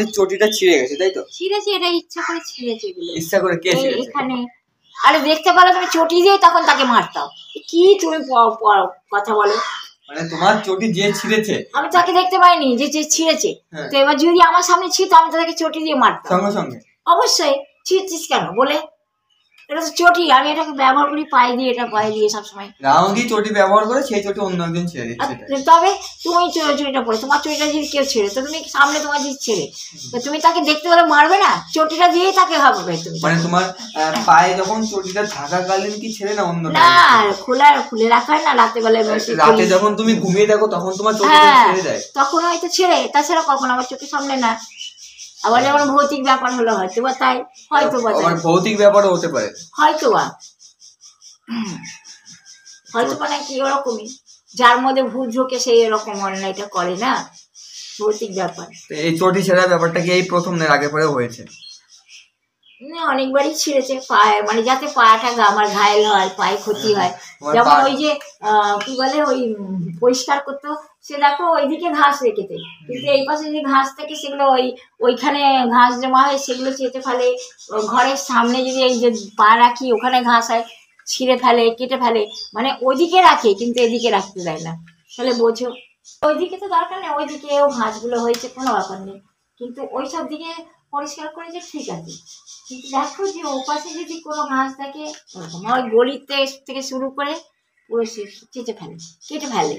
আপনি চটিটা ছিঁড়ে গেছে তাই তো? ছিঁড়েছে, এটা ইচ্ছা করে ছিঁড়েছে এগুলো। ইচ্ছা করে কে ছিঁড়েছে? এখানে আরে দেখতে পেলে তুমি চটি দিয়ে তখন তাকে মারতাম। কি তুমি কথা বলো? মানে তোমার চটি যে ছিঁড়েছে আমি তাকে দেখতে পাইনি যে ছিঁড়েছে, তো এবার যদি আমার সামনে ছিঁড়তো আমি তাকে চটি দিয়ে মারতাম সঙ্গে সঙ্গে। অবশ্যই। ছিঁড়ছিস কেন বলে, এটা তো চটি, আমি এটাকে ব্যবহার করি পায়ে দিয়ে, এটা পায়ে দিয়ে সবসময়। রাউন্ডি চটি ব্যবহার করে সেই চটি অন্য একজন ছেড়ে দিচ্ছে। তবে তুমি চটিটা পরে, তোমার চটিটা যদি কেউ ছেড়ে, তো তুমি সামনে তোমার যদি ছেড়ে, তো তুমি তাকে দেখতে পেলে মারবে না? চটিটা দিয়েই তাকে হবে তুমি। মানে তোমার পায়ে যখন চটিটা থাকাকালীন কি ছেড়ে না অন্য? না, খুলে রাখা হয় না রাতে বেলায় বসে। রাতে যখন তুমি ঘুমিয়ে দেখো তখন তোমার চটিটা ছেড়ে যায়, তখন হয়তো ছেড়ে, তাছাড়া কখন আমার চোখের সামনে না। আবার যেমন ভৌতিক ব্যাপার হলো হয়তো বা তাই, হয়তো বা ভৌতিক ব্যাপারও হতে পারে, হয়তো বা নাকি ওরকমই, যার মধ্যে ভূত ঢোকে সেই এরকম অন্যায়টা করে না, ভৌতিক ব্যাপার। এই চটি ছেঁড়ার ব্যাপারটা কি এই প্রথম না আগে পরে হয়েছে? অনেকবারই ছিঁড়েছে পায়ে, মানে যাতে পাটা আমার ঘায়েল হয়, পায়ে ক্ষতি হয়। যেমন ওই যে কি বলে ওই পরিষ্কার করতো, সে দেখো ওইদিকে ঘাস রেখেছে, কিন্তু এই পাশে যে ঘাস থাকে সেগুলো ওইখানে ঘাস জমা হয়, সেগুলো চেটে ফেলে। ঘরের সামনে যদি এই যে পা রাখি ওখানে ঘাস হয়, ছিঁড়ে ফেলে, কেটে ফেলে, মানে ওইদিকে রাখে কিন্তু এদিকে রাখতে দেয় না। তাহলে বোঝো, ওইদিকে তো দরকার নেই, ওইদিকেও ঘাসগুলো হয়েছে কোনো ব্যাপার নেই, কিন্তু ওই সব দিকে পরিষ্কার করেছে ঠিক আছে। কিন্তু দেখো যে ওপাশে যদি কোনো ঘাস থাকে, ওই গলিতে থেকে শুরু করে পুরো চেটে ফেলে, কেটে ফেলে,